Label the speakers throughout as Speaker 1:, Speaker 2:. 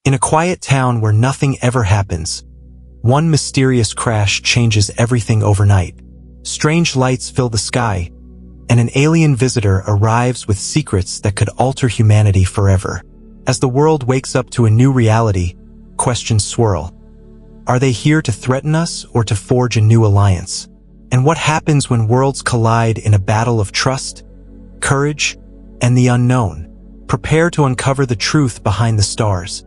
Speaker 1: In a quiet town where nothing ever happens, one mysterious crash changes everything overnight. Strange lights fill the sky, and an alien visitor arrives with secrets that could alter humanity forever. As the world wakes up to a new reality, questions swirl. Are they here to threaten us or to forge a new alliance? And what happens when worlds collide in a battle of trust, courage, and the unknown? Prepare to uncover the truth behind the stars,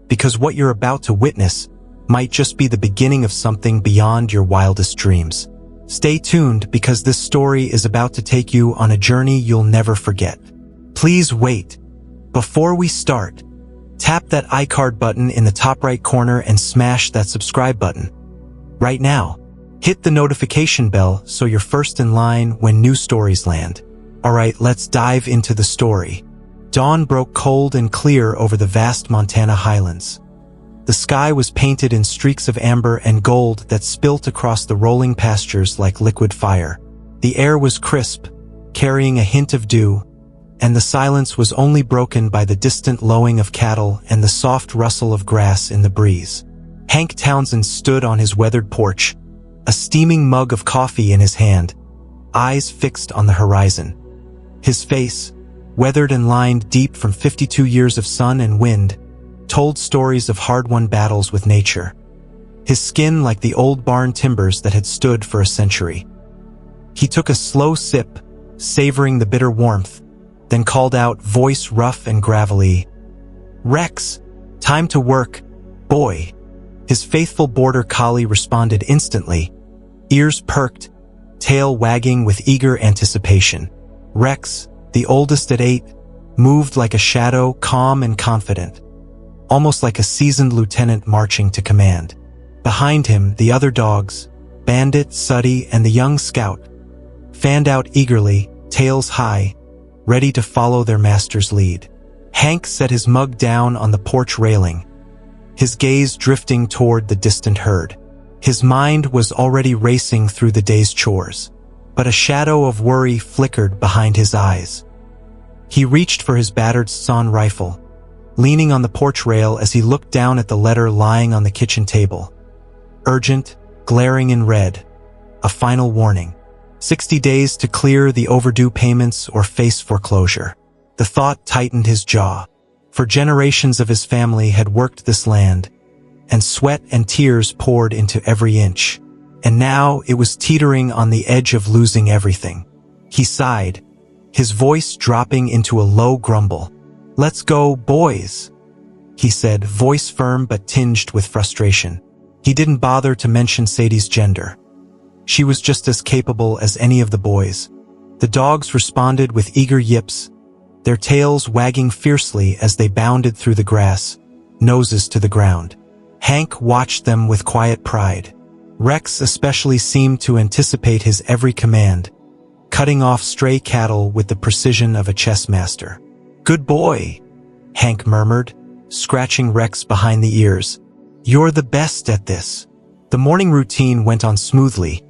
Speaker 1: because what you're about to witness might just be the beginning of something beyond your wildest dreams. Stay tuned, because this story is about to take you on a journey you'll never forget. Please wait. Before we start, tap that iCard button in the top right corner and smash that subscribe button. Right now, hit the notification bell so you're first in line when new stories land. Alright, let's dive into the story. Dawn broke cold and clear over the vast Montana highlands. The sky was painted in streaks of amber and gold that spilt across the rolling pastures like liquid fire. The air was crisp, carrying a hint of dew, and the silence was only broken by the distant lowing of cattle and the soft rustle of grass in the breeze. Hank Townsend stood on his weathered porch, a steaming mug of coffee in his hand, eyes fixed on the horizon. His face, weathered and lined deep from 52 years of sun and wind, told stories of hard-won battles with nature. His skin like the old barn timbers that had stood for a century. He took a slow sip, savoring the bitter warmth, then called out, voice rough and gravelly, "Rex, time to work, boy." His faithful border collie responded instantly, ears perked, tail wagging with eager anticipation. Rex, the oldest at 8, moved like a shadow, calm and confident, almost like a seasoned lieutenant marching to command. Behind him, the other dogs, Bandit, Suddy, and the young scout, fanned out eagerly, tails high, ready to follow their master's lead. Hank set his mug down on the porch railing, his gaze drifting toward the distant herd. His mind was already racing through the day's chores, but a shadow of worry flickered behind his eyes. He reached for his battered Scion rifle, leaning on the porch rail as he looked down at the letter lying on the kitchen table. Urgent, glaring in red, a final warning. 60 days to clear the overdue payments or face foreclosure. The thought tightened his jaw. For generations of his family had worked this land, and sweat and tears poured into every inch. And now it was teetering on the edge of losing everything. He sighed, his voice dropping into a low grumble. "Let's go, boys," he said, voice firm but tinged with frustration. He didn't bother to mention Sadie's gender. She was just as capable as any of the boys. The dogs responded with eager yips, their tails wagging fiercely as they bounded through the grass, noses to the ground. Hank watched them with quiet pride. Rex especially seemed to anticipate his every command, cutting off stray cattle with the precision of a chess master. "Good boy," Hank murmured, scratching Rex behind the ears. "You're the best at this." The morning routine went on smoothly,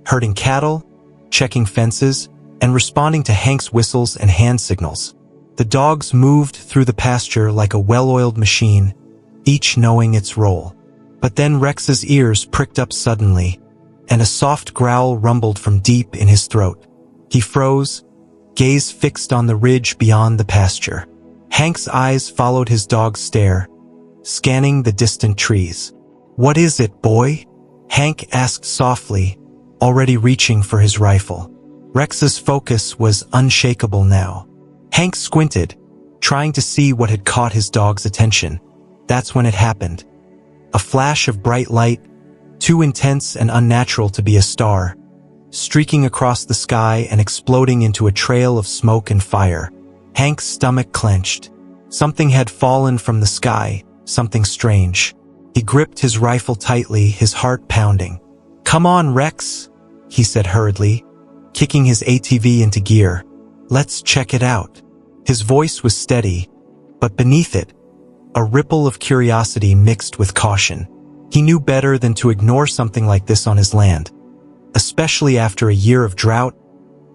Speaker 1: herding cattle, checking fences, and responding to Hank's whistles and hand signals. The dogs moved through the pasture like a well-oiled machine, each knowing its role. But then Rex's ears pricked up suddenly, and a soft growl rumbled from deep in his throat. He froze, gaze fixed on the ridge beyond the pasture. Hank's eyes followed his dog's stare, scanning the distant trees. "What is it, boy?" Hank asked softly, already reaching for his rifle. Rex's focus was unshakable now. Hank squinted, trying to see what had caught his dog's attention. That's when it happened. A flash of bright light, too intense and unnatural to be a star, streaking across the sky and exploding into a trail of smoke and fire. Hank's stomach clenched. Something had fallen from the sky, something strange. He gripped his rifle tightly, his heart pounding. "Come on, Rex," he said hurriedly, kicking his ATV into gear. "Let's check it out." His voice was steady, but beneath it, a ripple of curiosity mixed with caution. He knew better than to ignore something like this on his land, especially after a year of drought,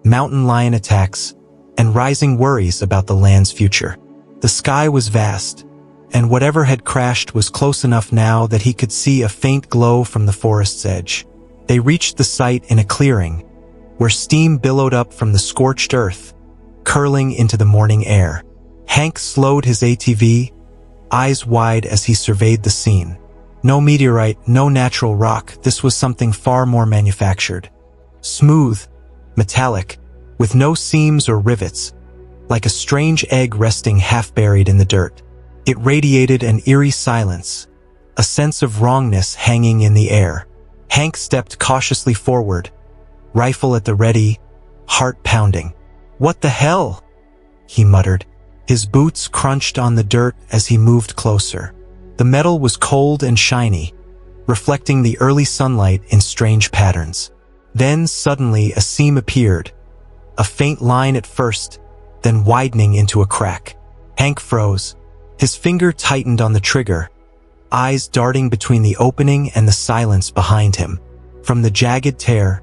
Speaker 1: mountain lion attacks, and rising worries about the land's future. The sky was vast, and whatever had crashed was close enough now that he could see a faint glow from the forest's edge. They reached the site in a clearing, where steam billowed up from the scorched earth, curling into the morning air. Hank slowed his ATV, eyes wide as he surveyed the scene. No meteorite, no natural rock, this was something far more manufactured. Smooth, metallic, with no seams or rivets, like a strange egg resting half-buried in the dirt. It radiated an eerie silence, a sense of wrongness hanging in the air. Hank stepped cautiously forward, rifle at the ready, heart pounding. "What the hell?" he muttered. His boots crunched on the dirt as he moved closer. The metal was cold and shiny, reflecting the early sunlight in strange patterns. Then suddenly a seam appeared, a faint line at first, then widening into a crack. Hank froze. His finger tightened on the trigger, eyes darting between the opening and the silence behind him. From the jagged tear,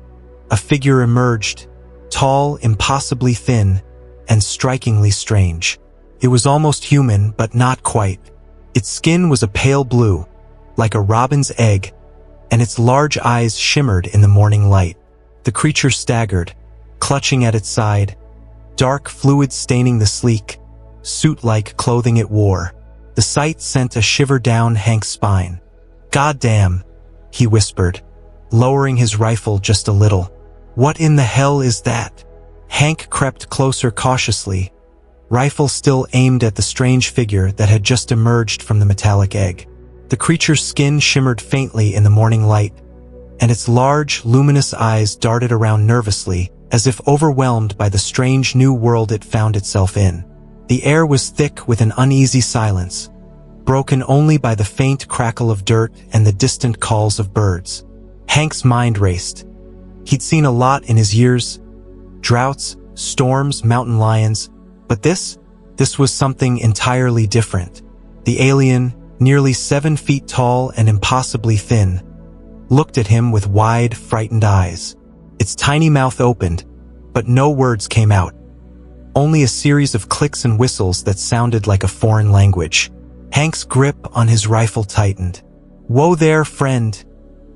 Speaker 1: a figure emerged, tall, impossibly thin, and strikingly strange. It was almost human, but not quite. Its skin was a pale blue, like a robin's egg, and its large eyes shimmered in the morning light. The creature staggered, clutching at its side, dark fluid staining the sleek, suit-like clothing it wore. The sight sent a shiver down Hank's spine. "Goddamn," he whispered, lowering his rifle just a little. "What in the hell is that?" Hank crept closer cautiously, rifle still aimed at the strange figure that had just emerged from the metallic egg. The creature's skin shimmered faintly in the morning light, and its large, luminous eyes darted around nervously, as if overwhelmed by the strange new world it found itself in. The air was thick with an uneasy silence, broken only by the faint crackle of dirt and the distant calls of birds. Hank's mind raced. He'd seen a lot in his years: droughts, storms, mountain lions, but this was something entirely different. The alien, nearly 7 feet tall and impossibly thin, looked at him with wide, frightened eyes. Its tiny mouth opened, but no words came out. Only a series of clicks and whistles that sounded like a foreign language. Hank's grip on his rifle tightened. "Whoa there, friend,"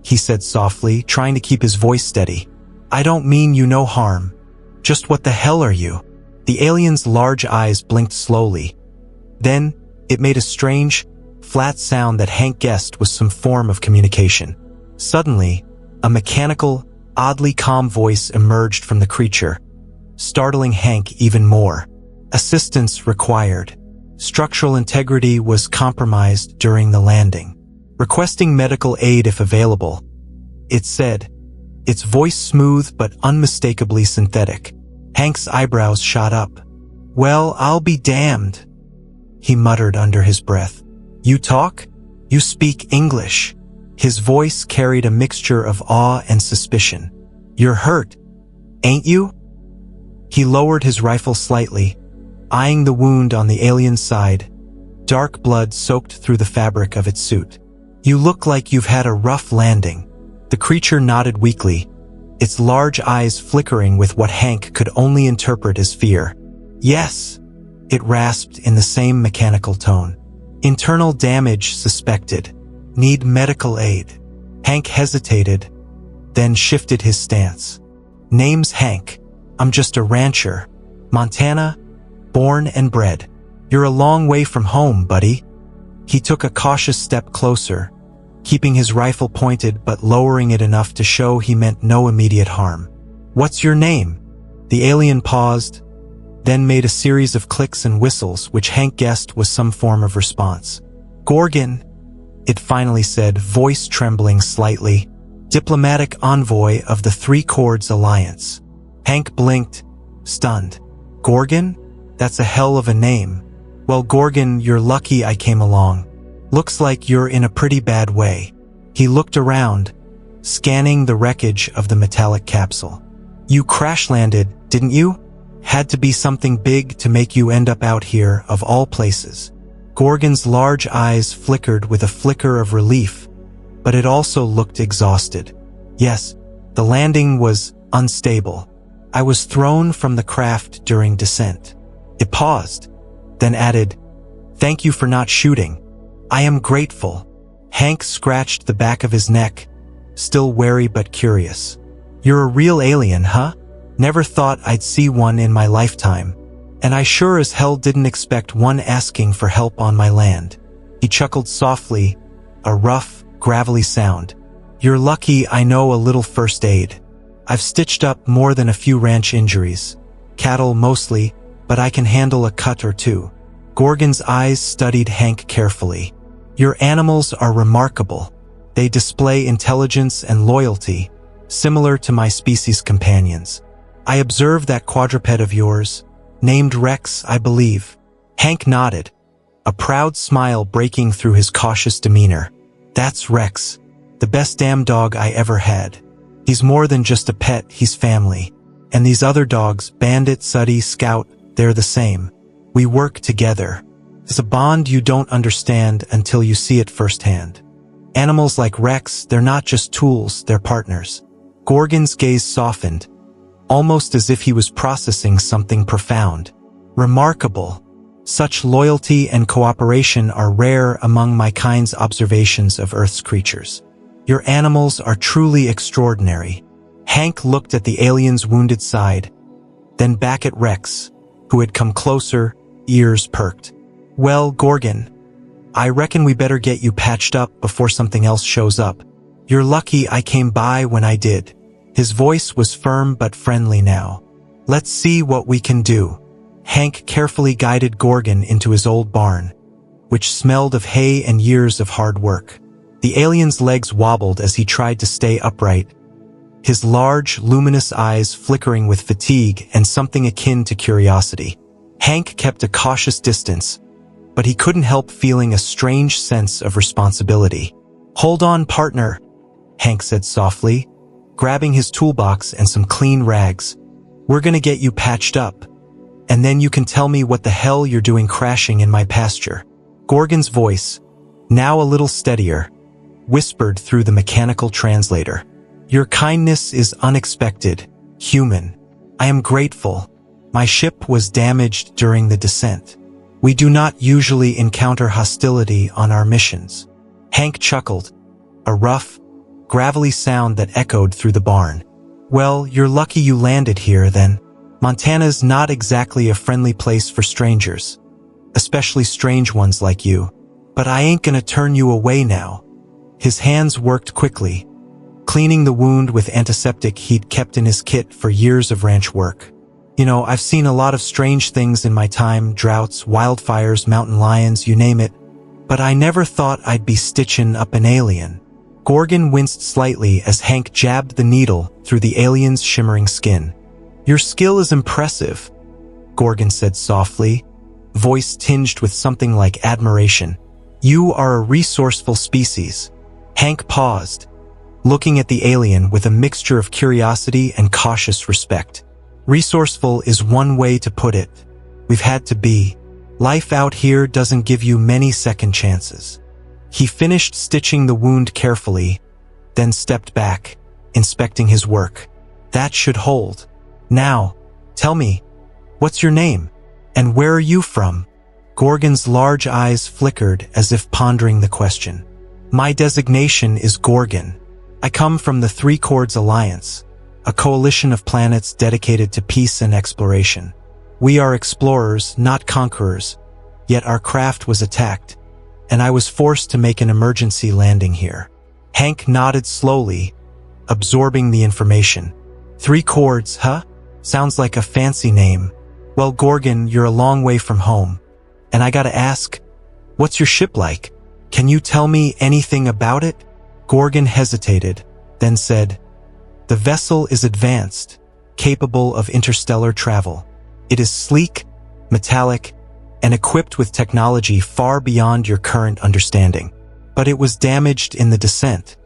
Speaker 1: he said softly, trying to keep his voice steady. "I don't mean you no harm. Just what the hell are you?" The alien's large eyes blinked slowly. Then, it made a strange, flat sound that Hank guessed was some form of communication. Suddenly, a mechanical, oddly calm voice emerged from the creature, startling Hank even more. Assistance required. Structural integrity was compromised during the landing. Requesting medical aid if available, it said, its voice smooth but unmistakably synthetic. Hank's eyebrows shot up. "Well, I'll be damned," he muttered under his breath. "You talk? You speak English?" His voice carried a mixture of awe and suspicion. "You're hurt, ain't you?" He lowered his rifle slightly, eyeing the wound on the alien's side. Dark blood soaked through the fabric of its suit. "You look like you've had a rough landing." The creature nodded weakly, its large eyes flickering with what Hank could only interpret as fear. "Yes," it rasped in the same mechanical tone. "Internal damage suspected. Need medical aid." Hank hesitated, then shifted his stance. "Name's Hank. I'm just a rancher. Montana, born and bred. You're a long way from home, buddy." He took a cautious step closer, keeping his rifle pointed but lowering it enough to show he meant no immediate harm. "What's your name?" The alien paused, then made a series of clicks and whistles which Hank guessed was some form of response. "Gorgon," it finally said, voice trembling slightly. "Diplomatic envoy of the Three Chords Alliance." Hank blinked, stunned. "Gorgon? That's a hell of a name." "Well, Gorgon, you're lucky I came along. Looks like you're in a pretty bad way." He looked around, scanning the wreckage of the metallic capsule. "You crash-landed, didn't you? Had to be something big to make you end up out here, of all places." Gorgon's large eyes flickered with a flicker of relief, but it also looked exhausted. "Yes, the landing was unstable. I was thrown from the craft during descent." It paused, then added, "Thank you for not shooting. I am grateful. Hank scratched the back of his neck, still wary but curious. You're a real alien, huh? Never thought I'd see one in my lifetime. And I sure as hell didn't expect one asking for help on my land. He chuckled softly, a rough, gravelly sound. You're lucky I know a little first aid. I've stitched up more than a few ranch injuries. Cattle mostly, but I can handle a cut or two. Gorgon's eyes studied Hank carefully. Your animals are remarkable. They display intelligence and loyalty, similar to my species' companions. I observe that quadruped of yours, named Rex, I believe. Hank nodded, a proud smile breaking through his cautious demeanor. That's Rex, the best damn dog I ever had. He's more than just a pet, he's family. And these other dogs, Bandit, Suddy, Scout, they're the same. We work together. It's a bond you don't understand until you see it firsthand. Animals like Rex, they're not just tools, they're partners. Gorgon's gaze softened, almost as if he was processing something profound. Remarkable. Such loyalty and cooperation are rare among my kind's observations of Earth's creatures. Your animals are truly extraordinary. Hank looked at the alien's wounded side, then back at Rex, who had come closer, ears perked. Well, Gorgon, I reckon we better get you patched up before something else shows up. You're lucky I came by when I did. His voice was firm but friendly now. Let's see what we can do. Hank carefully guided Gorgon into his old barn, which smelled of hay and years of hard work. The alien's legs wobbled as he tried to stay upright, his large, luminous eyes flickering with fatigue and something akin to curiosity. Hank kept a cautious distance, but he couldn't help feeling a strange sense of responsibility. Hold on, partner, Hank said softly, grabbing his toolbox and some clean rags. We're gonna get you patched up, and then you can tell me what the hell you're doing crashing in my pasture. Gorgon's voice, now a little steadier, whispered through the mechanical translator. Your kindness is unexpected, human. I am grateful. My ship was damaged during the descent. We do not usually encounter hostility on our missions. Hank chuckled, a rough, gravelly sound that echoed through the barn. Well, you're lucky you landed here then. Montana's not exactly a friendly place for strangers, especially strange ones like you. But I ain't gonna turn you away now. His hands worked quickly, cleaning the wound with antiseptic he'd kept in his kit for years of ranch work. You know, I've seen a lot of strange things in my time, droughts, wildfires, mountain lions, you name it, but I never thought I'd be stitching up an alien. Gorgon winced slightly as Hank jabbed the needle through the alien's shimmering skin. Your skill is impressive, Gorgon said softly, voice tinged with something like admiration. You are a resourceful species. Hank paused, looking at the alien with a mixture of curiosity and cautious respect. Resourceful is one way to put it. We've had to be. Life out here doesn't give you many second chances. He finished stitching the wound carefully, then stepped back, inspecting his work. That should hold. Now, tell me, what's your name? And where are you from? Gorgon's large eyes flickered as if pondering the question. My designation is Gorgon. I come from the Three Chords Alliance, a coalition of planets dedicated to peace and exploration. We are explorers, not conquerors, yet our craft was attacked, and I was forced to make an emergency landing here. Hank nodded slowly, absorbing the information. Three Chords, huh? Sounds like a fancy name. Well, Gorgon, you're a long way from home. And I gotta ask, what's your ship like? Can you tell me anything about it? Gorgon hesitated, then said, the vessel is advanced, capable of interstellar travel. It is sleek, metallic, and equipped with technology far beyond your current understanding. But it was damaged in the descent.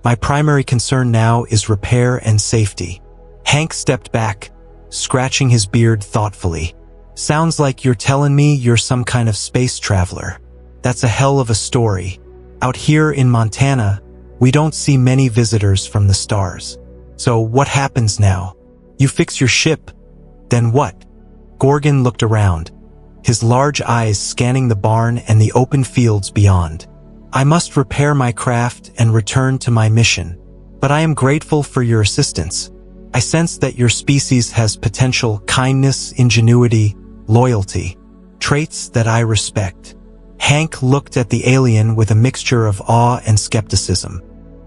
Speaker 1: My primary concern now is repair and safety. Hank stepped back, scratching his beard thoughtfully. Sounds like you're telling me you're some kind of space traveler. That's a hell of a story. Out here in Montana, we don't see many visitors from the stars. So what happens now? You fix your ship, then what? Gorgon looked around, his large eyes scanning the barn and the open fields beyond. "I must repair my craft and return to my mission. But I am grateful for your assistance. I sense that your species has potential: kindness, ingenuity, loyalty. Traits that I respect." Hank looked at the alien with a mixture of awe and skepticism.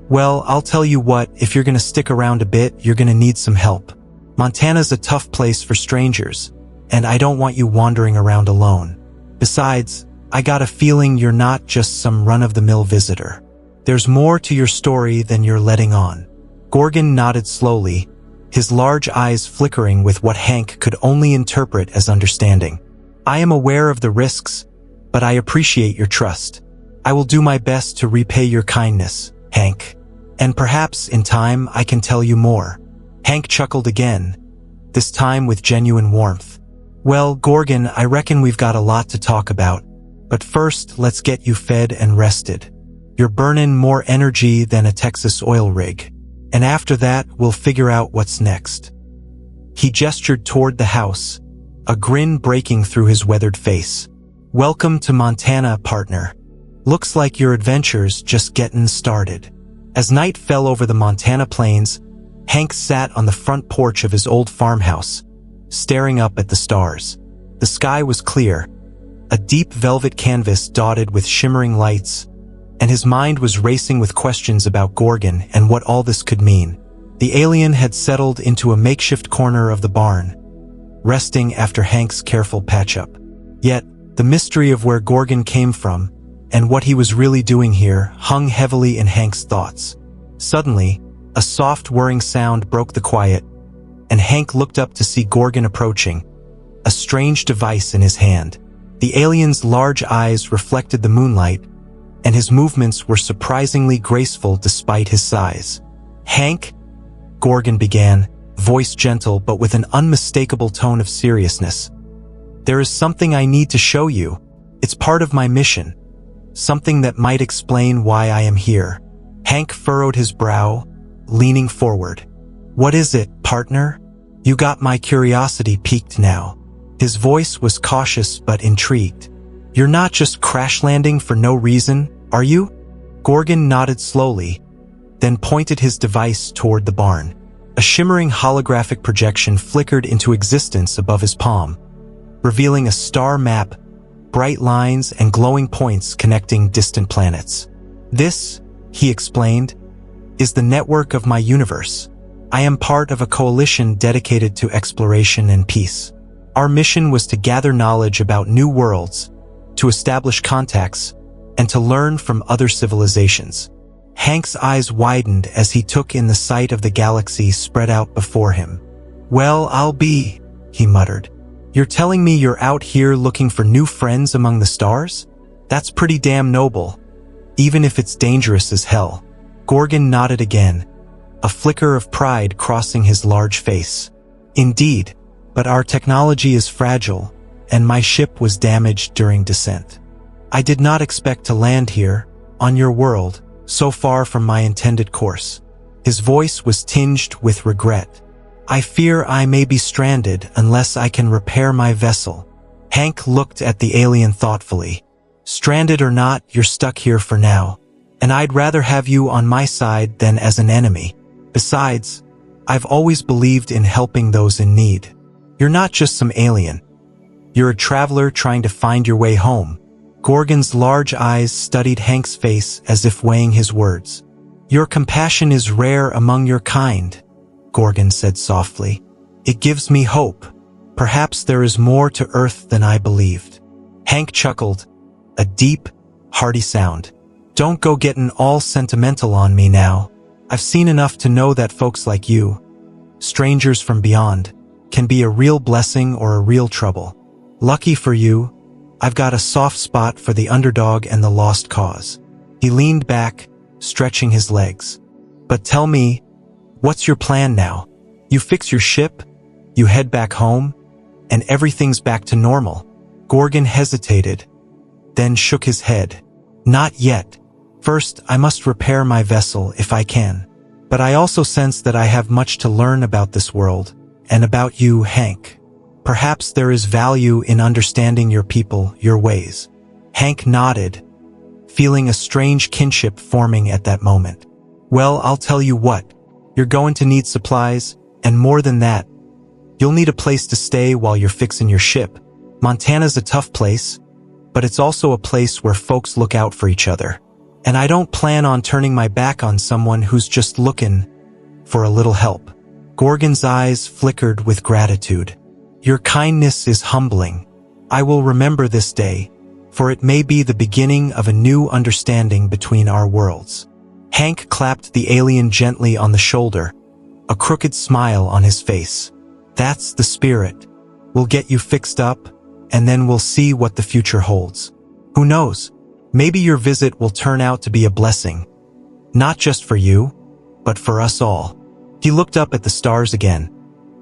Speaker 1: "Well, I'll tell you what, if you're gonna stick around a bit, you're gonna need some help. Montana's a tough place for strangers, and I don't want you wandering around alone. Besides, I got a feeling you're not just some run-of-the-mill visitor. There's more to your story than you're letting on." Gorgon nodded slowly, his large eyes flickering with what Hank could only interpret as understanding. "I am aware of the risks, but I appreciate your trust. I will do my best to repay your kindness, Hank. And perhaps, in time, I can tell you more." Hank chuckled again, this time with genuine warmth. "Well, Gorgon, I reckon we've got a lot to talk about. But first, let's get you fed and rested. You're burning more energy than a Texas oil rig. And after that, we'll figure out what's next." He gestured toward the house, a grin breaking through his weathered face. "Welcome to Montana, partner. Looks like your adventure's just getting started." As night fell over the Montana plains, Hank sat on the front porch of his old farmhouse, staring up at the stars. The sky was clear, a deep velvet canvas dotted with shimmering lights, and his mind was racing with questions about Gorgon and what all this could mean. The alien had settled into a makeshift corner of the barn, resting after Hank's careful patch-up. Yet, the mystery of where Gorgon came from and what he was really doing here hung heavily in Hank's thoughts. Suddenly, a soft whirring sound broke the quiet, and Hank looked up to see Gorgon approaching, a strange device in his hand. The alien's large eyes reflected the moonlight, and his movements were surprisingly graceful despite his size. "Hank," Gorgon began, voice gentle but with an unmistakable tone of seriousness, "there is something I need to show you. It's part of my mission. Something that might explain why I am here." Hank furrowed his brow, leaning forward. "What is it, partner? You got my curiosity piqued now." His voice was cautious but intrigued. "You're not just crash-landing for no reason, are you?" Gorgon nodded slowly, then pointed his device toward the barn. A shimmering holographic projection flickered into existence above his palm, revealing a star map, bright lines and glowing points connecting distant planets. "This," he explained, "is the network of my universe. I am part of a coalition dedicated to exploration and peace. Our mission was to gather knowledge about new worlds, to establish contacts, and to learn from other civilizations." Hank's eyes widened as he took in the sight of the galaxy spread out before him. "Well, I'll be," he muttered. "You're telling me you're out here looking for new friends among the stars? That's pretty damn noble, even if it's dangerous as hell." Gorgon nodded again, a flicker of pride crossing his large face. "Indeed, but our technology is fragile, and my ship was damaged during descent. I did not expect to land here, on your world, so far from my intended course." His voice was tinged with regret. "I fear I may be stranded unless I can repair my vessel." Hank looked at the alien thoughtfully. "Stranded or not, you're stuck here for now, and I'd rather have you on my side than as an enemy. Besides, I've always believed in helping those in need. You're not just some alien. You're a traveler trying to find your way home." Gorgon's large eyes studied Hank's face as if weighing his words. "Your compassion is rare among your kind," Gorgon said softly. "It gives me hope. Perhaps there is more to Earth than I believed." Hank chuckled, a deep, hearty sound. "Don't go getting all sentimental on me now. I've seen enough to know that folks like you, strangers from beyond, can be a real blessing or a real trouble. Lucky for you, I've got a soft spot for the underdog and the lost cause." He leaned back, stretching his legs. "But tell me, what's your plan now? You fix your ship, you head back home, and everything's back to normal?" Gorgon hesitated, then shook his head. "Not yet. First, I must repair my vessel if I can. But I also sense that I have much to learn about this world, and about you, Hank." Perhaps there is value in understanding your people, your ways. Hank nodded, feeling a strange kinship forming at that moment. Well, I'll tell you what. You're going to need supplies, and more than that, you'll need a place to stay while you're fixing your ship. Montana's a tough place, but it's also a place where folks look out for each other. And I don't plan on turning my back on someone who's just looking for a little help. Gorgon's eyes flickered with gratitude. Your kindness is humbling. I will remember this day, for it may be the beginning of a new understanding between our worlds. Hank clapped the alien gently on the shoulder, a crooked smile on his face. That's the spirit. We'll get you fixed up, and then we'll see what the future holds. Who knows? Maybe your visit will turn out to be a blessing. Not just for you, but for us all. He looked up at the stars again,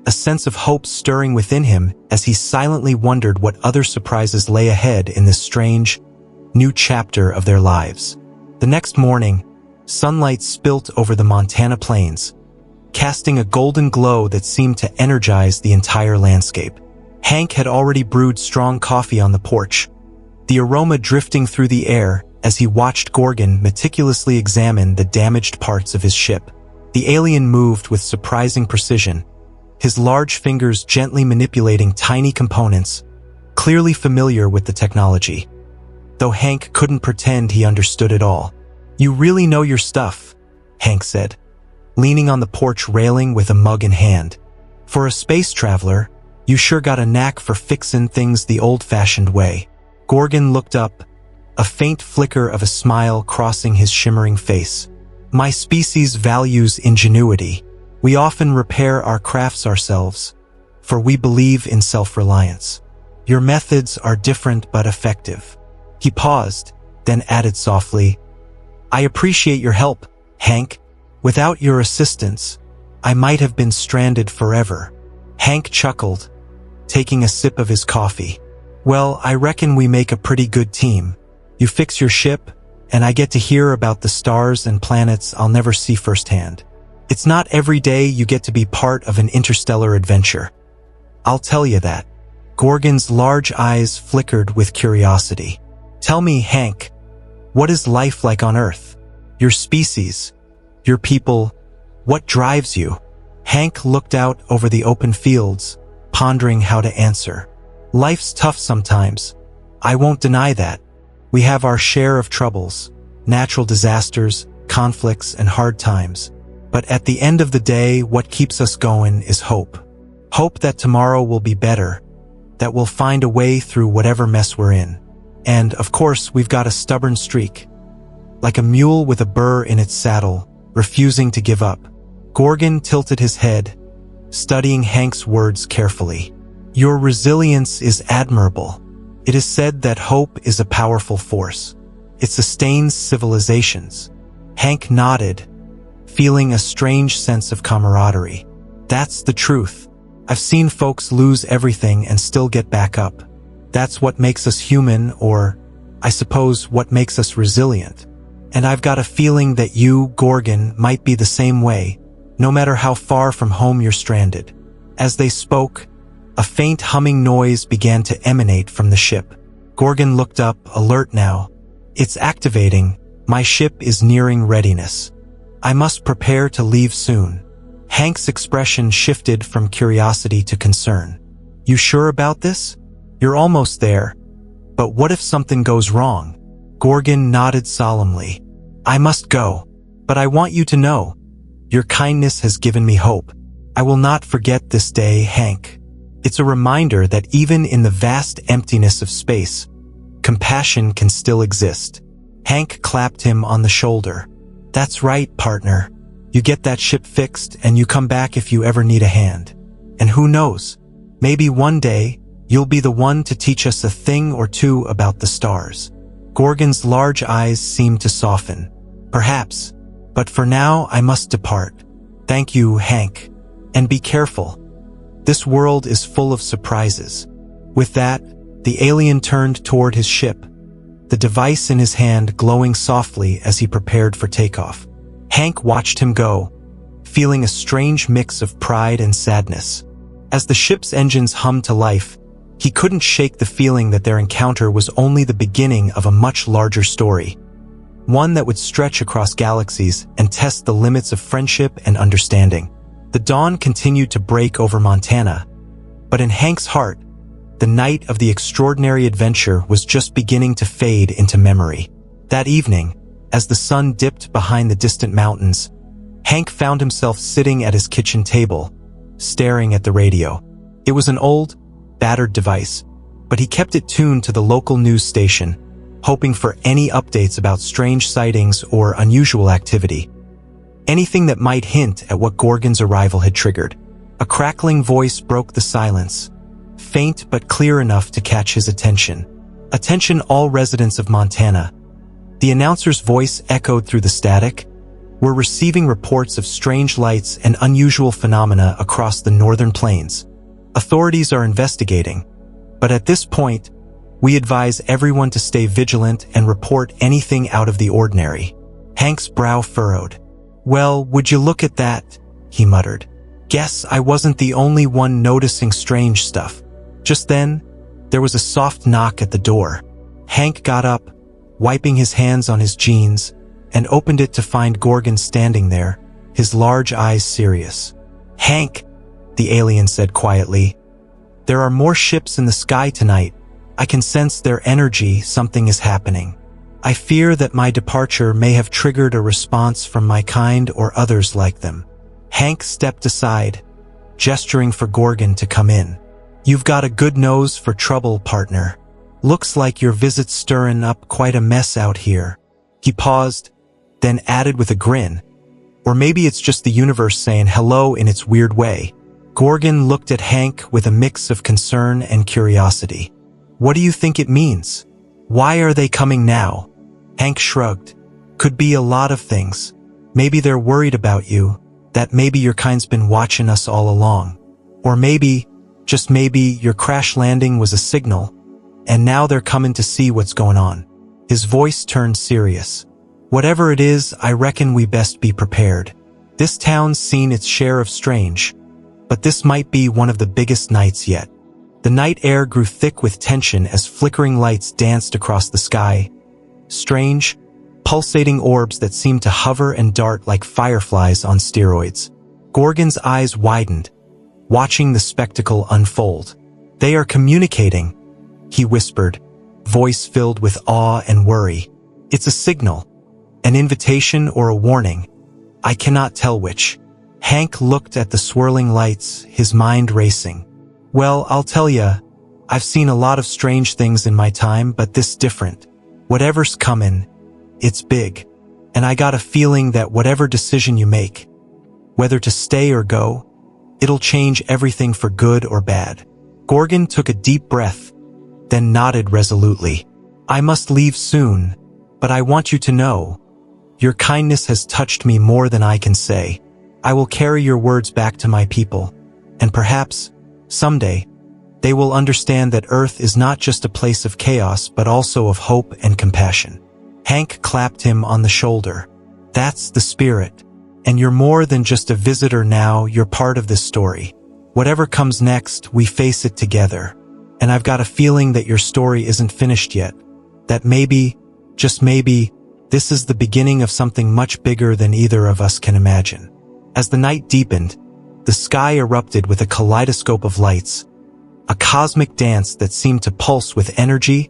Speaker 1: a sense of hope stirring within him as he silently wondered what other surprises lay ahead in this strange, new chapter of their lives. The next morning, sunlight spilt over the Montana plains, casting a golden glow that seemed to energize the entire landscape. Hank had already brewed strong coffee on the porch, the aroma drifting through the air as he watched Gorgon meticulously examine the damaged parts of his ship. The alien moved with surprising precision, his large fingers gently manipulating tiny components, clearly familiar with the technology. Though Hank couldn't pretend he understood it all. You really know your stuff, Hank said, leaning on the porch railing with a mug in hand. For a space traveler, you sure got a knack for fixin' things the old-fashioned way. Gorgon looked up, a faint flicker of a smile crossing his shimmering face. My species values ingenuity. We often repair our crafts ourselves, for we believe in self-reliance. Your methods are different but effective. He paused, then added softly, I appreciate your help, Hank. Without your assistance, I might have been stranded forever. Hank chuckled, taking a sip of his coffee. Well, I reckon we make a pretty good team. You fix your ship, and I get to hear about the stars and planets I'll never see firsthand. It's not every day you get to be part of an interstellar adventure. I'll tell you that. Gorgon's large eyes flickered with curiosity. Tell me, Hank, what is life like on Earth? Your species, your people, what drives you? Hank looked out over the open fields, pondering how to answer. Life's tough sometimes. I won't deny that. We have our share of troubles, natural disasters, conflicts, and hard times. But at the end of the day, what keeps us going is hope. Hope that tomorrow will be better, that we'll find a way through whatever mess we're in. And, of course, we've got a stubborn streak. Like a mule with a burr in its saddle, refusing to give up. Gorgon tilted his head, studying Hank's words carefully. Your resilience is admirable. It is said that hope is a powerful force. It sustains civilizations. Hank nodded, feeling a strange sense of camaraderie. That's the truth. I've seen folks lose everything and still get back up. That's what makes us human, or, I suppose, what makes us resilient. And I've got a feeling that you, Gorgon, might be the same way, no matter how far from home you're stranded. As they spoke, a faint humming noise began to emanate from the ship. Gorgon looked up, alert now. It's activating. My ship is nearing readiness. I must prepare to leave soon. Hank's expression shifted from curiosity to concern. You sure about this? You're almost there. But what if something goes wrong? Gorgon nodded solemnly. I must go. But I want you to know, your kindness has given me hope. I will not forget this day, Hank. It's a reminder that even in the vast emptiness of space, compassion can still exist. Hank clapped him on the shoulder. That's right, partner. You get that ship fixed and you come back if you ever need a hand. And who knows, maybe one day you'll be the one to teach us a thing or two about the stars. Gorgon's large eyes seemed to soften. Perhaps, but for now I must depart. Thank you, Hank. And be careful. This world is full of surprises. With that, the alien turned toward his ship, the device in his hand glowing softly as he prepared for takeoff. Hank watched him go, feeling a strange mix of pride and sadness. As the ship's engines hummed to life, he couldn't shake the feeling that their encounter was only the beginning of a much larger story. One that would stretch across galaxies and test the limits of friendship and understanding. The dawn continued to break over Montana, but in Hank's heart, the night of the extraordinary adventure was just beginning to fade into memory. That evening, as the sun dipped behind the distant mountains, Hank found himself sitting at his kitchen table, staring at the radio. It was an old, battered device, but he kept it tuned to the local news station, hoping for any updates about strange sightings or unusual activity. Anything that might hint at what Gorgon's arrival had triggered. A crackling voice broke the silence, faint but clear enough to catch his attention. Attention all residents of Montana. The announcer's voice echoed through the static. We're receiving reports of strange lights and unusual phenomena across the northern plains. Authorities are investigating, but at this point, we advise everyone to stay vigilant and report anything out of the ordinary. Hank's brow furrowed. Well, would you look at that, he muttered. Guess I wasn't the only one noticing strange stuff. Just then, there was a soft knock at the door. Hank got up, wiping his hands on his jeans, and opened it to find Gorgon standing there, his large eyes serious. Hank, the alien said quietly, there are more ships in the sky tonight. I can sense their energy. Something is happening. I fear that my departure may have triggered a response from my kind or others like them. Hank stepped aside, gesturing for Gorgon to come in. You've got a good nose for trouble, partner. Looks like your visit's stirring up quite a mess out here. He paused, then added with a grin. Or maybe it's just the universe saying hello in its weird way. Gorgon looked at Hank with a mix of concern and curiosity. What do you think it means? Why are they coming now? Hank shrugged. Could be a lot of things. Maybe they're worried about you, that maybe your kind's been watching us all along. Or maybe, just maybe, your crash landing was a signal, and now they're coming to see what's going on. His voice turned serious. Whatever it is, I reckon we best be prepared. This town's seen its share of strange, but this might be one of the biggest nights yet. The night air grew thick with tension as flickering lights danced across the sky. Strange, pulsating orbs that seemed to hover and dart like fireflies on steroids. Gorgon's eyes widened, watching the spectacle unfold. They are communicating, he whispered, voice filled with awe and worry. It's a signal, an invitation or a warning. I cannot tell which. Hank looked at the swirling lights, his mind racing. Well, I'll tell ya, I've seen a lot of strange things in my time, but this different. Whatever's coming, it's big. And I got a feeling that whatever decision you make, whether to stay or go, it'll change everything for good or bad. Gorgon took a deep breath, then nodded resolutely. I must leave soon, but I want you to know, your kindness has touched me more than I can say. I will carry your words back to my people, and perhaps, someday, they will understand that Earth is not just a place of chaos but also of hope and compassion. Hank clapped him on the shoulder. That's the spirit. And you're more than just a visitor now, you're part of this story. Whatever comes next, we face it together. And I've got a feeling that your story isn't finished yet. That maybe, just maybe, this is the beginning of something much bigger than either of us can imagine. As the night deepened, the sky erupted with a kaleidoscope of lights, a cosmic dance that seemed to pulse with energy,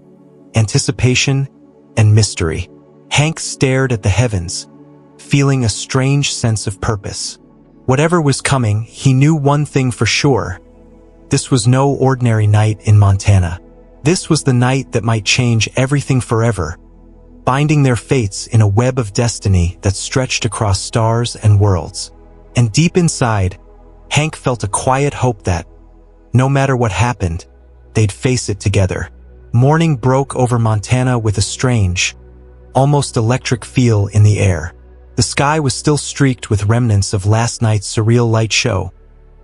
Speaker 1: anticipation, and mystery. Hank stared at the heavens, feeling a strange sense of purpose. Whatever was coming, he knew one thing for sure. This was no ordinary night in Montana. This was the night that might change everything forever, binding their fates in a web of destiny that stretched across stars and worlds. And deep inside, Hank felt a quiet hope that, no matter what happened, they'd face it together. Morning broke over Montana with a strange, almost electric feel in the air. The sky was still streaked with remnants of last night's surreal light show,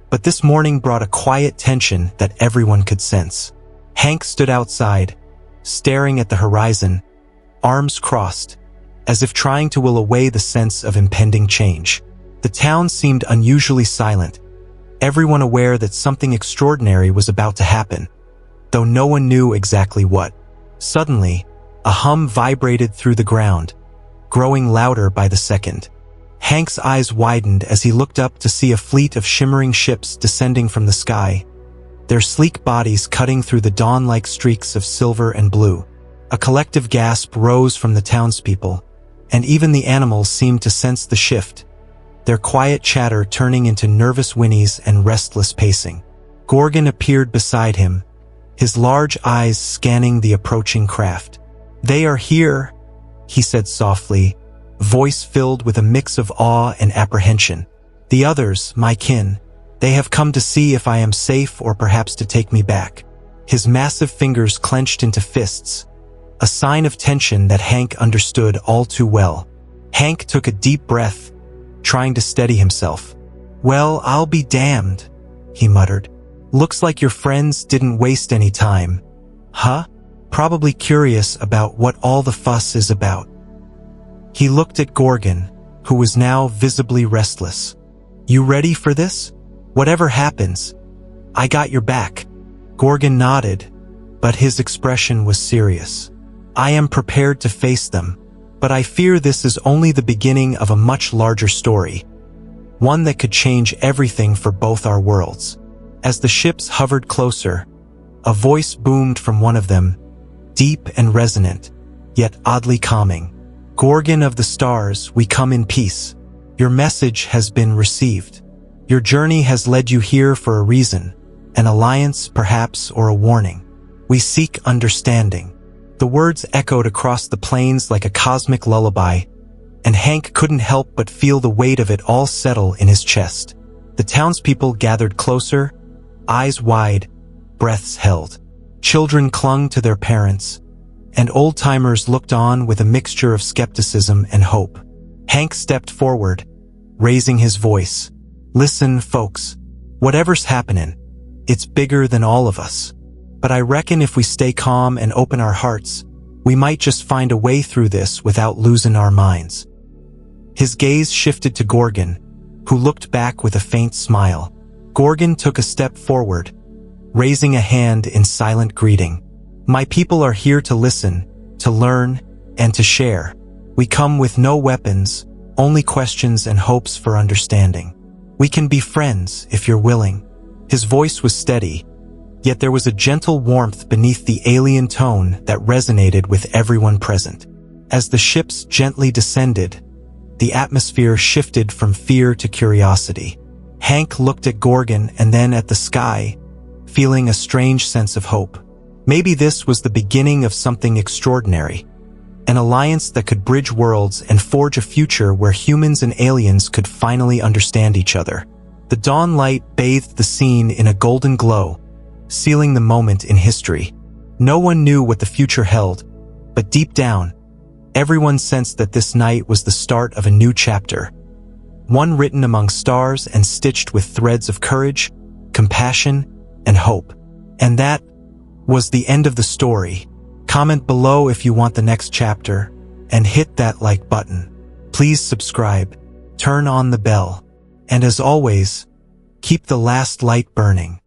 Speaker 1: but this morning brought a quiet tension that everyone could sense. Hank stood outside, staring at the horizon, arms crossed, as if trying to will away the sense of impending change. The town seemed unusually silent, everyone aware that something extraordinary was about to happen, though no one knew exactly what. Suddenly, a hum vibrated through the ground, growing louder by the second. Hank's eyes widened as he looked up to see a fleet of shimmering ships descending from the sky, their sleek bodies cutting through the dawn-like streaks of silver and blue. A collective gasp rose from the townspeople, and even the animals seemed to sense the shift, their quiet chatter turning into nervous whinnies and restless pacing. Gorgon appeared beside him, his large eyes scanning the approaching craft. "They are here," he said softly, voice filled with a mix of awe and apprehension. "The others, my kin, they have come to see if I am safe or perhaps to take me back." His massive fingers clenched into fists, a sign of tension that Hank understood all too well. Hank took a deep breath, trying to steady himself. "Well, I'll be damned," he muttered. "Looks like your friends didn't waste any time. Huh? Probably curious about what all the fuss is about." He looked at Gorgon, who was now visibly restless. "You ready for this? Whatever happens, I got your back." Gorgon nodded, but his expression was serious. "I am prepared to face them, but I fear this is only the beginning of a much larger story, one that could change everything for both our worlds." As the ships hovered closer, a voice boomed from one of them, deep and resonant, yet oddly calming. "Gorgon of the stars, we come in peace. Your message has been received. Your journey has led you here for a reason, an alliance perhaps, or a warning. We seek understanding." The words echoed across the plains like a cosmic lullaby, and Hank couldn't help but feel the weight of it all settle in his chest. The townspeople gathered closer, eyes wide, breaths held. Children clung to their parents, and old-timers looked on with a mixture of skepticism and hope. Hank stepped forward, raising his voice. "Listen, folks. Whatever's happening, it's bigger than all of us. But I reckon if we stay calm and open our hearts, we might just find a way through this without losing our minds." His gaze shifted to Gorgon, who looked back with a faint smile. Gorgon took a step forward, raising a hand in silent greeting. "My people are here to listen, to learn, and to share. We come with no weapons, only questions and hopes for understanding. We can be friends if you're willing." His voice was steady, yet there was a gentle warmth beneath the alien tone that resonated with everyone present. As the ships gently descended, the atmosphere shifted from fear to curiosity. Hank looked at Gorgon and then at the sky, feeling a strange sense of hope. Maybe this was the beginning of something extraordinary, an alliance that could bridge worlds and forge a future where humans and aliens could finally understand each other. The dawn light bathed the scene in a golden glow, sealing the moment in history. No one knew what the future held, but deep down, everyone sensed that this night was the start of a new chapter, one written among stars and stitched with threads of courage, compassion, and hope. And that was the end of the story. Comment below if you want the next chapter, and hit that like button. Please subscribe, turn on the bell, and as always, keep the last light burning.